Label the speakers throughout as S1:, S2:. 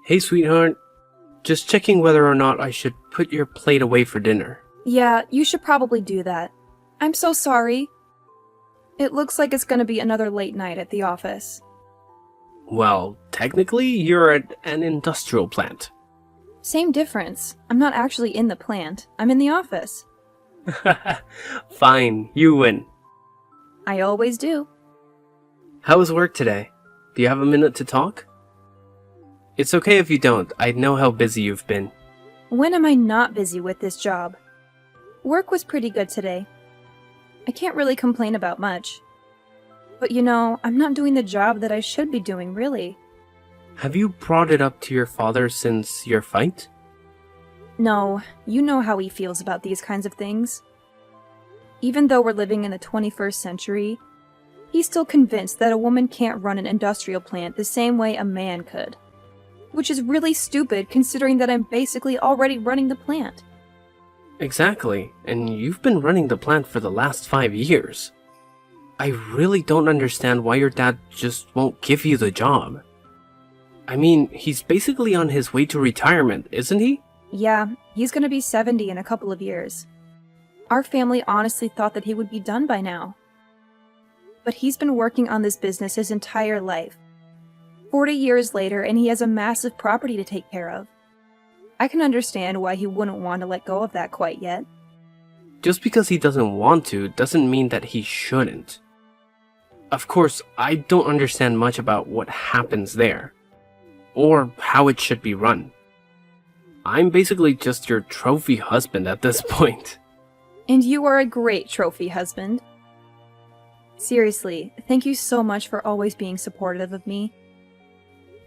S1: Hey, sweetheart. Just checking whether or not I should put your plate away for dinner.
S2: Yeah, you should probably do that. I'm so sorry. It looks like it's gonna be another late night at the office.
S1: Well, technically, you're at an industrial plant.
S2: Same difference. I'm not actually in the plant. I'm in the office.
S1: Fine, you win.
S2: I always do.
S1: How was work today? Do you have a minute to talk? It's okay if you don't. I know how busy you've been.
S2: When am I not busy with this job? Work was pretty good today. I can't really complain about much. But I'm not doing the job that I should be doing, really.
S1: Have you brought it up to your father since your fight?
S2: No, you know how he feels about these kinds of things. Even though we're living in the 21st century, he's still convinced that a woman can't run an industrial plant the same way a man could. Which is really stupid considering that I'm basically already running the plant.
S1: Exactly, and you've been running the plant for the last 5 years. I really don't understand why your dad just won't give you the job. I mean, he's basically on his way to retirement, isn't he?
S2: Yeah, he's gonna be 70 in a couple of years. Our family honestly thought that he would be done by now. But he's been working on this business his entire life. 40 years later, and he has a massive property to take care of. I can understand why he wouldn't want to let go of that quite yet.
S1: Just because he doesn't want to doesn't mean that he shouldn't. Of course, I don't understand much about what happens there, or how it should be run. I'm basically just your trophy husband at this point.
S2: And you are a great trophy husband. Seriously, thank you so much for always being supportive of me.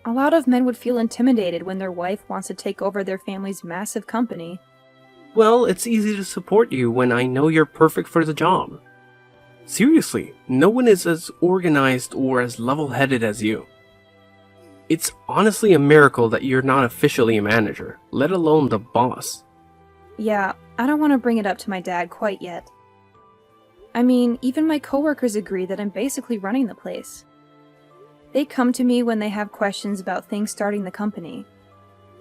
S2: A lot of men would feel intimidated when their wife wants to take over their family's massive company.
S1: Well, it's easy to support you when I know you're perfect for the job. Seriously, no one is as organized or as level-headed as you. It's honestly a miracle that you're not officially a manager, let alone the boss.
S2: Yeah, I don't want to bring it up to my dad quite yet. I mean, even my coworkers agree that I'm basically running the place. They come to me when they have questions about things starting the company.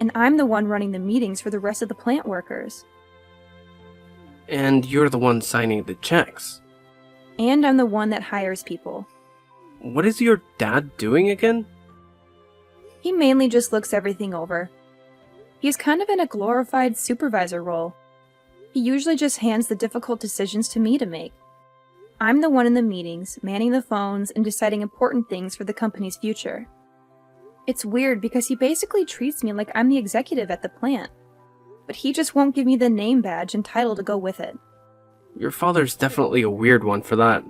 S2: And I'm the one running the meetings for the rest of the plant workers.
S1: And you're the one signing the checks.
S2: And I'm the one that hires people.
S1: What is your dad doing again?
S2: He mainly just looks everything over. He's kind of in a glorified supervisor role. He usually just hands the difficult decisions to me to make. I'm the one in the meetings, manning the phones, and deciding important things for the company's future. It's weird because he basically treats me like I'm the executive at the plant. But he just won't give me the name badge and title to go with it.
S1: Your father's definitely a weird one for that.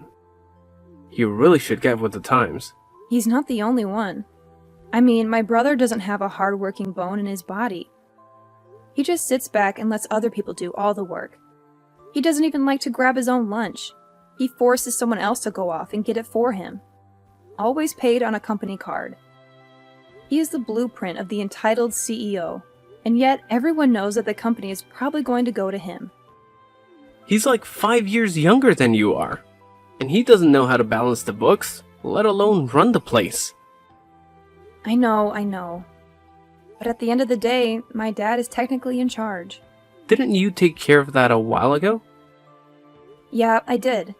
S1: You really should get with the times.
S2: He's not the only one. I mean, my brother doesn't have a hard-working bone in his body. He just sits back and lets other people do all the work. He doesn't even like to grab his own lunch. He forces someone else to go off and get it for him. Always paid on a company card. He is the blueprint of the entitled CEO, and yet everyone knows that the company is probably going to go to him.
S1: He's like 5 years younger than you are, and he doesn't know how to balance the books, let alone run the place.
S2: I know. But at the end of the day, my dad is technically in charge.
S1: Didn't you take care of that a while ago?
S2: Yeah, I did.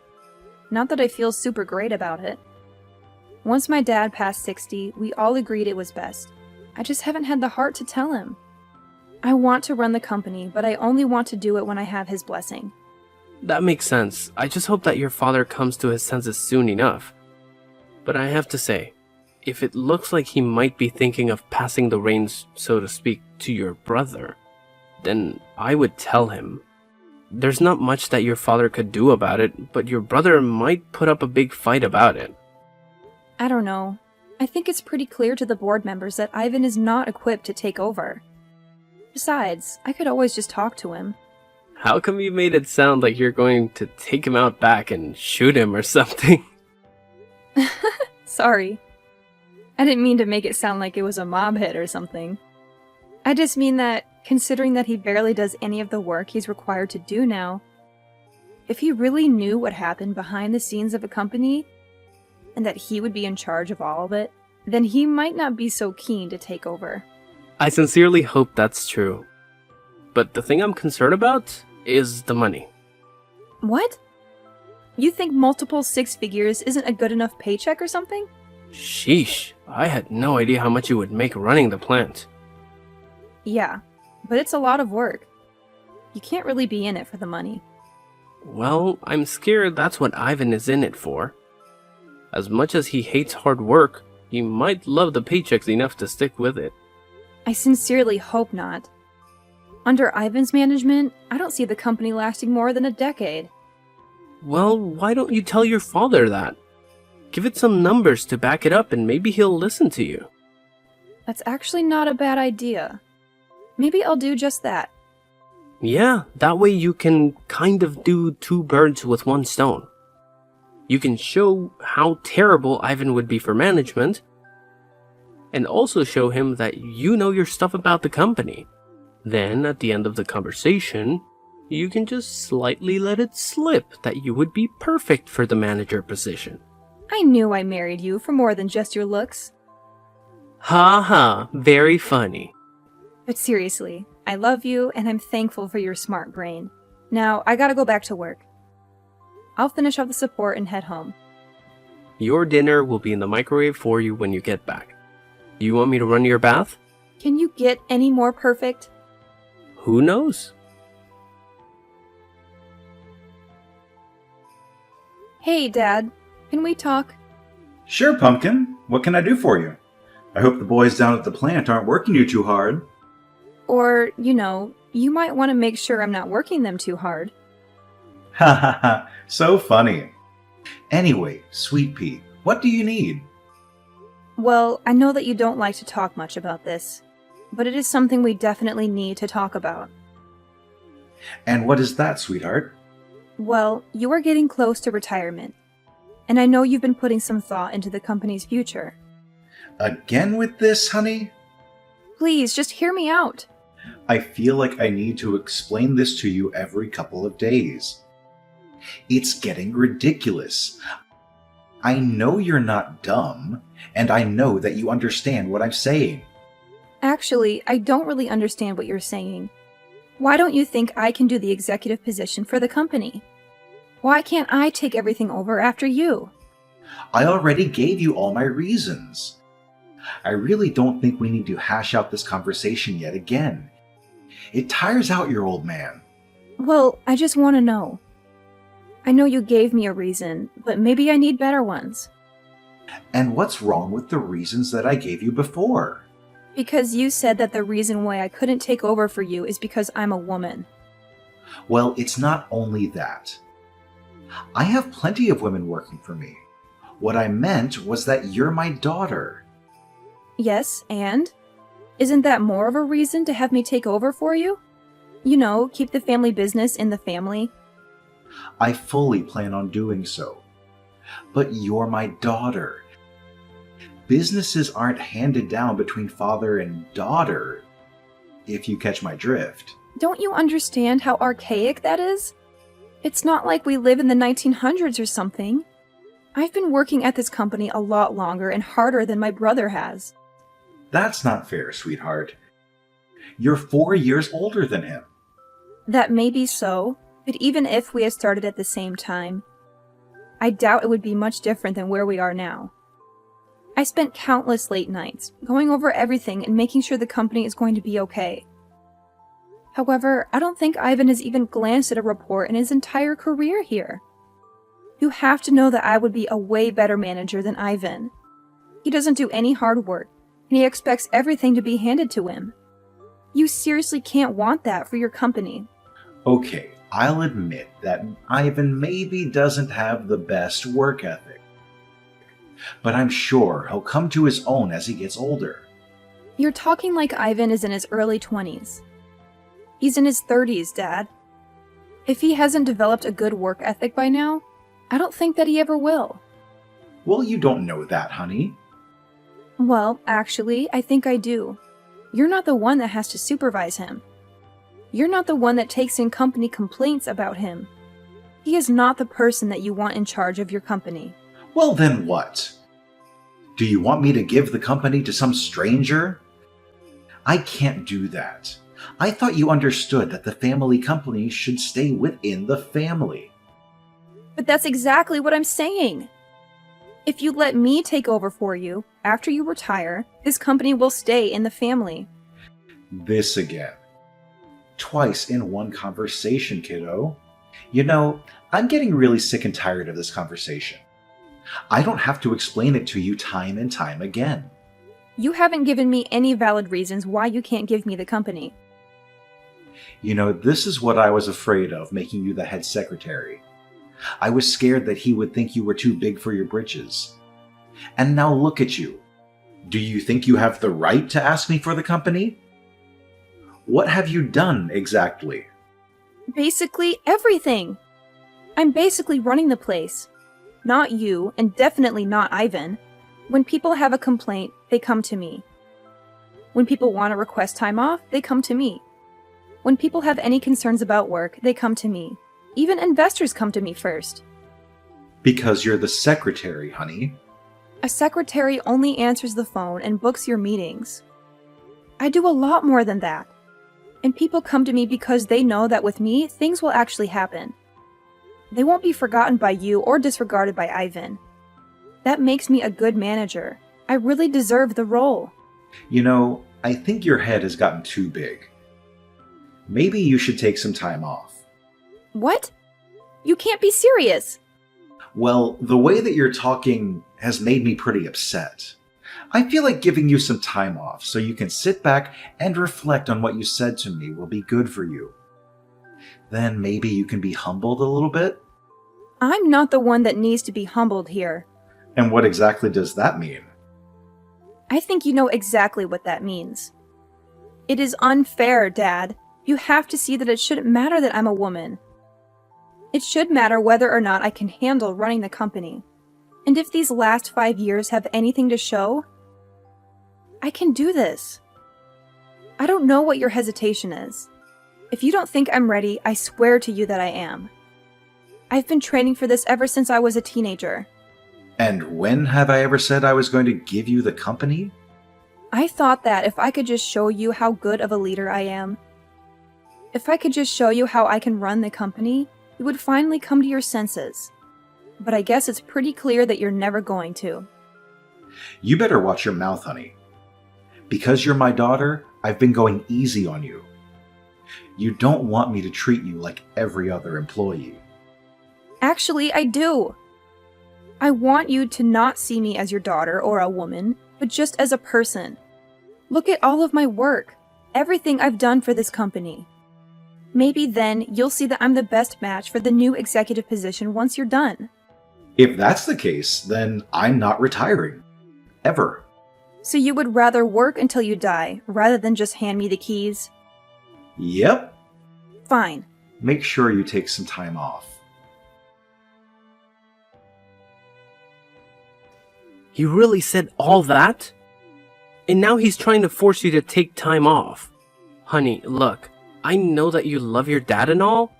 S2: Not that I feel super great about it. Once my dad passed 60, we all agreed it was best. I just haven't had the heart to tell him. I want to run the company, but I only want to do it when I have his blessing.
S1: That makes sense. I just hope that your father comes to his senses soon enough. But I have to say, if it looks like he might be thinking of passing the reins, so to speak, to your brother, then I would tell him. There's not much that your father could do about it, but your brother might put up a big fight about it.
S2: I don't know. I think it's pretty clear to the board members that Ivan is not equipped to take over. Besides, I could always just talk to him.
S1: How come you made it sound like you're going to take him out back and shoot him or something?
S2: Sorry. I didn't mean to make it sound like it was a mob hit or something. I just mean that, considering that he barely does any of the work he's required to do now, if he really knew what happened behind the scenes of a company, and that he would be in charge of all of it, then he might not be so keen to take over.
S1: I sincerely hope that's true. But the thing I'm concerned about is the money.
S2: What? You think multiple six figures isn't a good enough paycheck or something?
S1: Sheesh, I had no idea how much you would make running the plant.
S2: Yeah, but it's a lot of work. You can't really be in it for the money.
S1: Well, I'm scared that's what Ivan is in it for. As much as he hates hard work, he might love the paychecks enough to stick with it.
S2: I sincerely hope not. Under Ivan's management, I don't see the company lasting more than a decade.
S1: Well, why don't you tell your father that? Give it some numbers to back it up and maybe he'll listen to you.
S2: That's actually not a bad idea. Maybe I'll do just that.
S1: Yeah, that way you can kind of do two birds with one stone. You can show how terrible Ivan would be for management, and also show him that you know your stuff about the company. Then, at the end of the conversation, you can just slightly let it slip that you would be perfect for the manager position.
S2: I knew I married you for more than just your looks.
S1: Ha ha, very funny.
S2: But seriously, I love you and I'm thankful for your smart brain. Now, I gotta go back to work. I'll finish up the support and head home.
S1: Your dinner will be in the microwave for you when you get back. You want me to run your bath?
S2: Can you get any more perfect?
S1: Who knows?
S2: Hey, Dad. Can we talk?
S3: Sure, Pumpkin. What can I do for you? I hope the boys down at the plant aren't working you too hard.
S2: Or, you might want to make sure I'm not working them too hard.
S3: Ha ha ha, so funny. Anyway, Sweet Pea, what do you need?
S2: Well, I know that you don't like to talk much about this, but it is something we definitely need to talk about.
S3: And what is that, sweetheart?
S2: Well, you are getting close to retirement, and I know you've been putting some thought into the company's future.
S3: Again with this, honey?
S2: Please, just hear me out.
S3: I feel like I need to explain this to you every couple of days. It's getting ridiculous. I know you're not dumb, and I know that you understand what I'm saying.
S2: Actually, I don't really understand what you're saying. Why don't you think I can do the executive position for the company? Why can't I take everything over after you?
S3: I already gave you all my reasons. I really don't think we need to hash out this conversation yet again. It tires out your old man.
S2: Well, I just want to know. I know you gave me a reason, but maybe I need better ones.
S3: And what's wrong with the reasons that I gave you before?
S2: Because you said that the reason why I couldn't take over for you is because I'm a woman.
S3: Well, it's not only that. I have plenty of women working for me. What I meant was that you're my daughter.
S2: Yes, and? Isn't that more of a reason to have me take over for you? Keep the family business in the family.
S3: I fully plan on doing so. But you're my daughter. Businesses aren't handed down between father and daughter, if you catch my drift.
S2: Don't you understand how archaic that is? It's not like we live in the 1900s or something. I've been working at this company a lot longer and harder than my brother has.
S3: That's not fair, sweetheart. You're 4 years older than him.
S2: That may be so, but even if we had started at the same time, I doubt it would be much different than where we are now. I spent countless late nights going over everything and making sure the company is going to be okay. However, I don't think Ivan has even glanced at a report in his entire career here. You have to know that I would be a way better manager than Ivan. He doesn't do any hard work, and he expects everything to be handed to him. You seriously can't want that for your company.
S3: Okay, I'll admit that Ivan maybe doesn't have the best work ethic. But I'm sure he'll come to his own as he gets older.
S2: You're talking like Ivan is in his early 20s. He's in his 30s, Dad. If he hasn't developed a good work ethic by now, I don't think that he ever will.
S3: Well, you don't know that, honey.
S2: Well, actually, I think I do. You're not the one that has to supervise him. You're not the one that takes in company complaints about him. He is not the person that you want in charge of your company.
S3: Well, then what? Do you want me to give the company to some stranger? I can't do that. I thought you understood that the family company should stay within the family.
S2: But that's exactly what I'm saying. If you let me take over for you, after you retire, this company will stay in the family.
S3: This again. Twice in one conversation, kiddo. You know, I'm getting really sick and tired of this conversation. I don't have to explain it to you time and time again.
S2: You haven't given me any valid reasons why you can't give me the company.
S3: You know, this is what I was afraid of making you the head secretary. I was scared that he would think you were too big for your britches. And now look at you. Do you think you have the right to ask me for the company? What have you done exactly?
S2: Basically everything. I'm basically running the place. Not you, and definitely not Ivan. When people have a complaint, they come to me. When people want to request time off, they come to me. When people have any concerns about work, they come to me. Even investors come to me first.
S3: Because you're the secretary, honey.
S2: A secretary only answers the phone and books your meetings. I do a lot more than that. And people come to me because they know that with me, things will actually happen. They won't be forgotten by you or disregarded by Ivan. That makes me a good manager. I really deserve the role.
S3: You know, I think your head has gotten too big. Maybe you should take some time off.
S2: What? You can't be serious.
S3: Well, the way that you're talking has made me pretty upset. I feel like giving you some time off so you can sit back and reflect on what you said to me will be good for you. Then maybe you can be humbled a little bit?
S2: I'm not the one that needs to be humbled here.
S3: And what exactly does that mean?
S2: I think you know exactly what that means. It is unfair, Dad. You have to see that it shouldn't matter that I'm a woman. It should matter whether or not I can handle running the company. And if these last 5 years have anything to show, I can do this. I don't know what your hesitation is. If you don't think I'm ready, I swear to you that I am. I've been training for this ever since I was a teenager.
S3: And when have I ever said I was going to give you the company?
S2: I thought that if I could just show you how good of a leader I am, if I could just show you how I can run the company, you would finally come to your senses. But I guess it's pretty clear that you're never going to.
S3: You better watch your mouth, honey. Because you're my daughter, I've been going easy on you. You don't want me to treat you like every other employee.
S2: Actually, I do. I want you to not see me as your daughter or a woman, but just as a person. Look at all of my work, everything I've done for this company. Maybe then you'll see that I'm the best match for the new executive position once you're done.
S3: If that's the case, then I'm not retiring. Ever.
S2: So you would rather work until you die, rather than just hand me the keys?
S3: Yep.
S2: Fine.
S3: Make sure you take some time off.
S1: He really said all that? And now he's trying to force you to take time off. Honey, look, I know that you love your dad and all,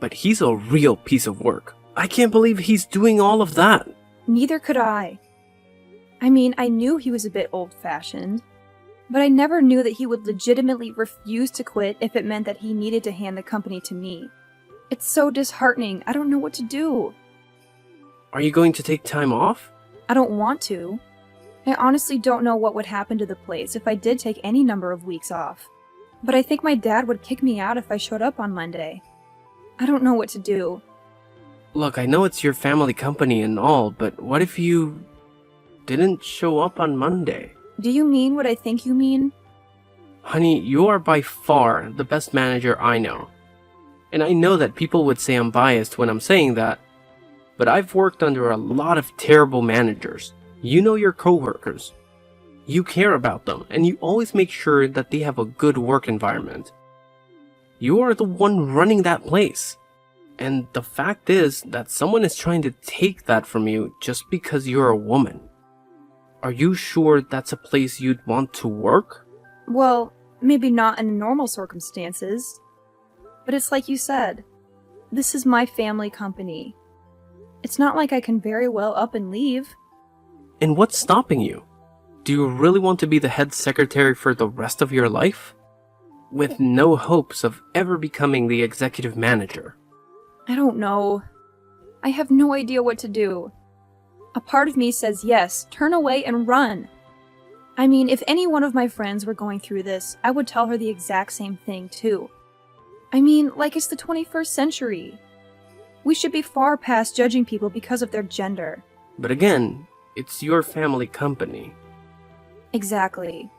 S1: but he's a real piece of work. I can't believe he's doing all of that.
S2: Neither could I. I mean, I knew he was a bit old-fashioned, but I never knew that he would legitimately refuse to quit if it meant that he needed to hand the company to me. It's so disheartening. I don't know what to do.
S1: Are you going to take time off?
S2: I don't want to. I honestly don't know what would happen to the place if I did take any number of weeks off. But I think my dad would kick me out if I showed up on Monday. I don't know what to do.
S1: Look, I know it's your family company and all, but what if you didn't show up on Monday?
S2: Do you mean what I think you mean?
S1: Honey, you are by far the best manager I know. And I know that people would say I'm biased when I'm saying that, but I've worked under a lot of terrible managers. You know your coworkers. You care about them, and you always make sure that they have a good work environment. You are the one running that place. And the fact is that someone is trying to take that from you just because you're a woman. Are you sure that's a place you'd want to work?
S2: Well, maybe not in normal circumstances. But it's like you said. This is my family company. It's not like I can very well up and leave.
S1: And what's stopping you? Do you really want to be the head secretary for the rest of your life? With no hopes of ever becoming the executive manager?
S2: I don't know. I have no idea what to do. A part of me says yes, turn away and run. I mean, if any one of my friends were going through this, I would tell her the exact same thing too. I mean, like it's the 21st century. We should be far past judging people because of their gender.
S1: But again, it's your family company.
S2: Exactly.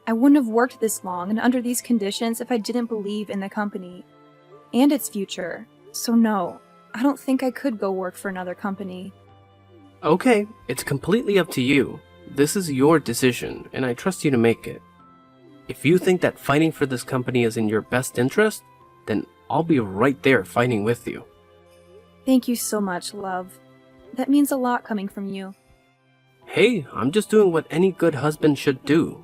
S2: I wouldn't have worked this long and under these conditions if I didn't believe in the company and its future. So no, I don't think I could go work for another company.
S1: Okay, it's completely up to you. This is your decision, and I trust you to make it. If you think that fighting for this company is in your best interest, then I'll be right there fighting with you.
S2: Thank you so much, love. That means a lot coming from you.
S1: Hey, I'm just doing what any good husband should do.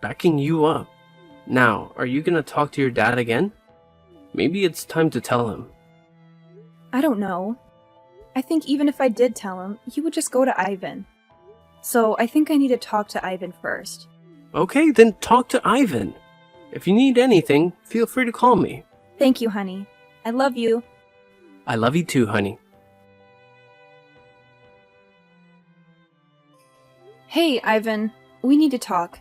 S1: Backing you up. Now, are you gonna talk to your dad again? Maybe it's time to tell him.
S2: I don't know. I think even if I did tell him, he would just go to Ivan. So I think I need to talk to Ivan first.
S1: Okay, then talk to Ivan. If you need anything, feel free to call me.
S2: Thank you, honey. I love you.
S1: I love you too, honey.
S2: Hey, Ivan. We need to talk.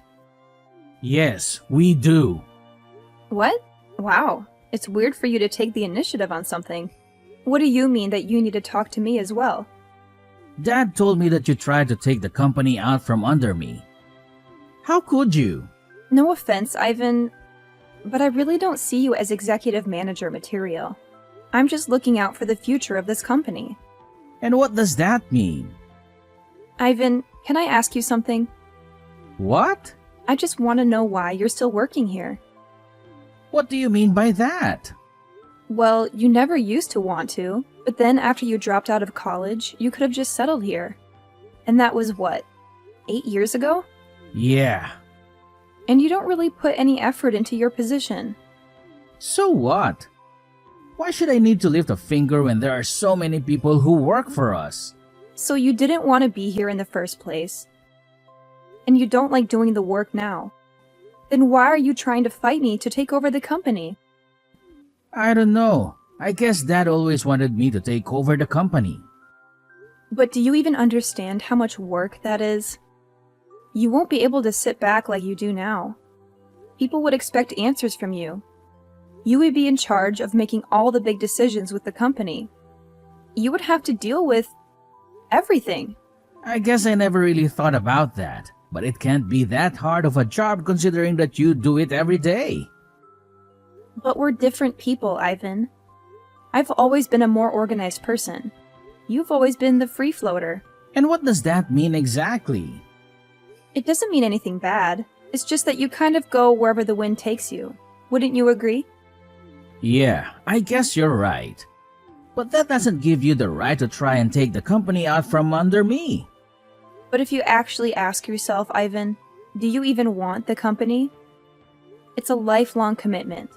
S4: Yes, we do.
S2: What? Wow. It's weird for you to take the initiative on something. What do you mean that you need to talk to me as well?
S4: Dad told me that you tried to take the company out from under me. How could you?
S2: No offense, Ivan, but I really don't see you as executive manager material. I'm just looking out for the future of this company.
S4: And what does that mean?
S2: Ivan, can I ask you something?
S4: What?
S2: I just want to know why you're still working here.
S4: What do you mean by that?
S2: Well, you never used to want to, but then after you dropped out of college, you could have just settled here. And that was what, 8 years ago?
S4: Yeah.
S2: And you don't really put any effort into your position.
S4: So what? Why should I need to lift a finger when there are so many people who work for us?
S2: So you didn't want to be here in the first place. And you don't like doing the work now. Then why are you trying to fight me to take over the company?
S4: I don't know. I guess Dad always wanted me to take over the company.
S2: But do you even understand how much work that is? You won't be able to sit back like you do now. People would expect answers from you. You would be in charge of making all the big decisions with the company. You would have to deal with everything.
S4: I guess I never really thought about that, but it can't be that hard of a job considering that you do it every day.
S2: But we're different people, Ivan. I've always been a more organized person. You've always been the free floater.
S4: And what does that mean exactly?
S2: It doesn't mean anything bad. It's just that you kind of go wherever the wind takes you. Wouldn't you agree?
S4: Yeah, I guess you're right. But that doesn't give you the right to try and take the company out from under me.
S2: But if you actually ask yourself, Ivan, do you even want the company? It's a lifelong commitment.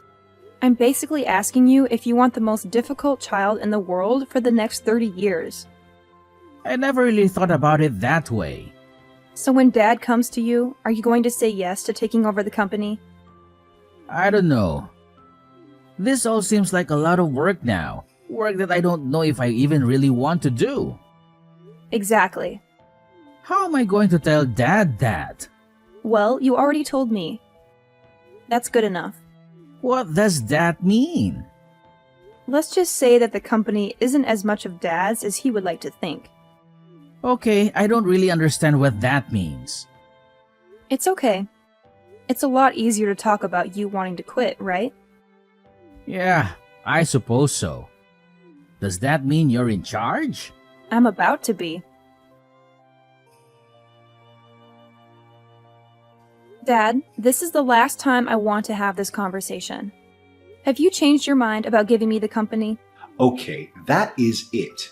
S2: I'm basically asking you if you want the most difficult child in the world for the next 30 years.
S4: I never really thought about it that way.
S2: So when Dad comes to you, are you going to say yes to taking over the company?
S4: I don't know. This all seems like a lot of work now. Work that I don't know if I even really want to do.
S2: Exactly.
S4: How am I going to tell Dad that?
S2: Well, you already told me. That's good enough.
S4: What does that mean?
S2: Let's just say that the company isn't as much of Dad's as he would like to think.
S4: Okay, I don't really understand what that means.
S2: It's okay. It's a lot easier to talk about you wanting to quit, right?
S4: Yeah, I suppose so. Does that mean you're in charge?
S2: I'm about to be. Dad, this is the last time I want to have this conversation. Have you changed your mind about giving me the company?
S3: Okay, that is it.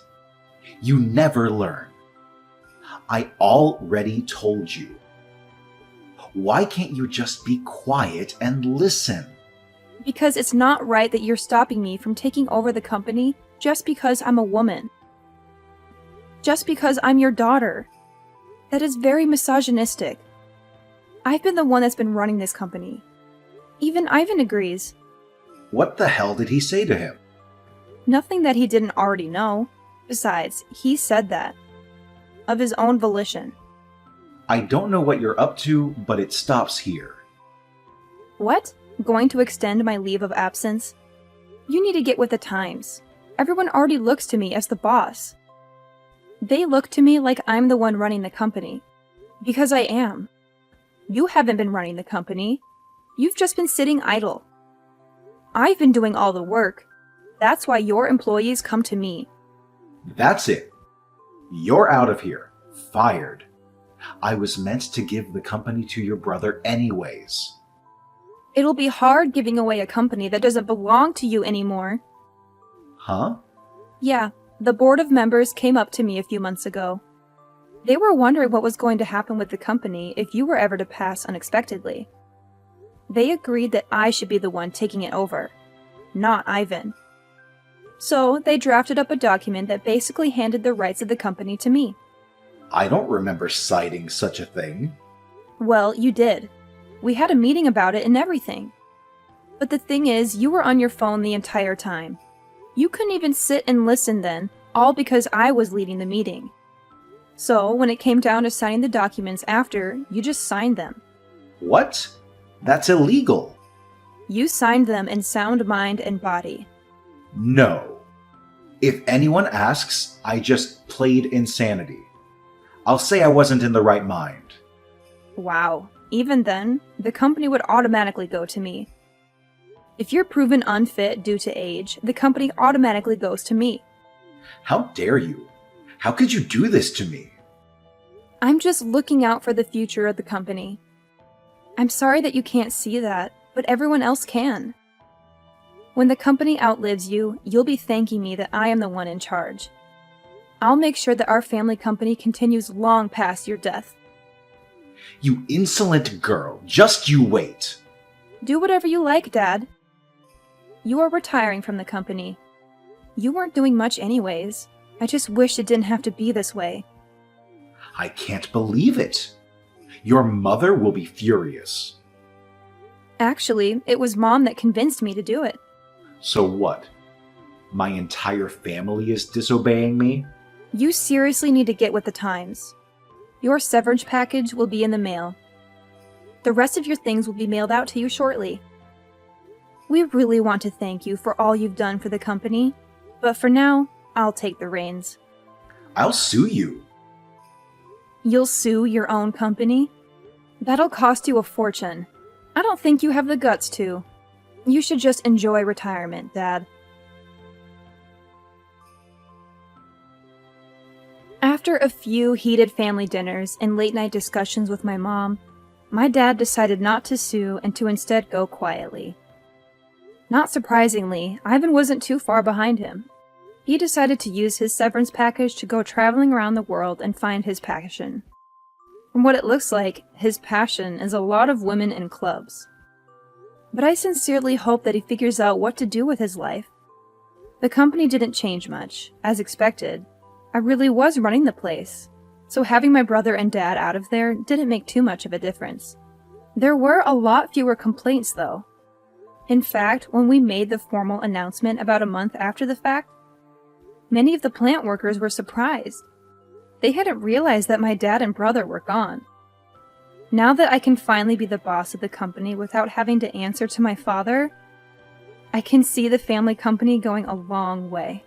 S3: You never learn. I already told you. Why can't you just be quiet and listen?
S2: Because it's not right that you're stopping me from taking over the company just because I'm a woman. Just because I'm your daughter. That is very misogynistic. I've been the one that's been running this company. Even Ivan agrees.
S3: What the hell did he say to him?
S2: Nothing that he didn't already know. Besides, he said that. Of his own volition.
S3: I don't know what you're up to, but it stops here.
S2: What? Going to extend my leave of absence? You need to get with the times. Everyone already looks to me as the boss. They look to me like I'm the one running the company. Because I am. You haven't been running the company. You've just been sitting idle. I've been doing all the work. That's why your employees come to me.
S3: That's it. You're out of here. Fired. I was meant to give the company to your brother anyways.
S2: It'll be hard giving away a company that doesn't belong to you anymore.
S3: Huh?
S2: Yeah, the board of members came up to me a few months ago. They were wondering what was going to happen with the company if you were ever to pass unexpectedly. They agreed that I should be the one taking it over, not Ivan. So they drafted up a document that basically handed the rights of the company to me.
S3: I don't remember citing such a thing.
S2: Well, you did. We had a meeting about it and everything. But the thing is, you were on your phone the entire time. You couldn't even sit and listen then, all because I was leading the meeting. So, when it came down to signing the documents after, you just signed them.
S3: What? That's illegal.
S2: You signed them in sound mind and body.
S3: No. If anyone asks, I just played insanity. I'll say I wasn't in the right mind.
S2: Wow. Even then, the company would automatically go to me. If you're proven unfit due to age, the company automatically goes to me.
S3: How dare you? How could you do this to me?
S2: I'm just looking out for the future of the company. I'm sorry that you can't see that, but everyone else can. When the company outlives you, you'll be thanking me that I am the one in charge. I'll make sure that our family company continues long past your death.
S3: You insolent girl, just you wait.
S2: Do whatever you like, Dad. You are retiring from the company. You weren't doing much anyways. I just wish it didn't have to be this way.
S3: I can't believe it. Your mother will be furious.
S2: Actually, it was Mom that convinced me to do it.
S3: So what? My entire family is disobeying me?
S2: You seriously need to get with the times. Your severance package will be in the mail. The rest of your things will be mailed out to you shortly. We really want to thank you for all you've done for the company, but for now, I'll take the reins.
S3: I'll sue you.
S2: You'll sue your own company? That'll cost you a fortune. I don't think you have the guts to. You should just enjoy retirement, Dad. After a few heated family dinners and late-night discussions with my mom, my dad decided not to sue and to instead go quietly. Not surprisingly, Ivan wasn't too far behind him. He decided to use his severance package to go traveling around the world and find his passion. From what it looks like, his passion is a lot of women and clubs. But I sincerely hope that he figures out what to do with his life. The company didn't change much, as expected. I really was running the place, so having my brother and dad out of there didn't make too much of a difference. There were a lot fewer complaints, though. In fact, when we made the formal announcement about a month after the fact, many of the plant workers were surprised. They hadn't realized that my dad and brother were gone. Now that I can finally be the boss of the company without having to answer to my father, I can see the family company going a long way.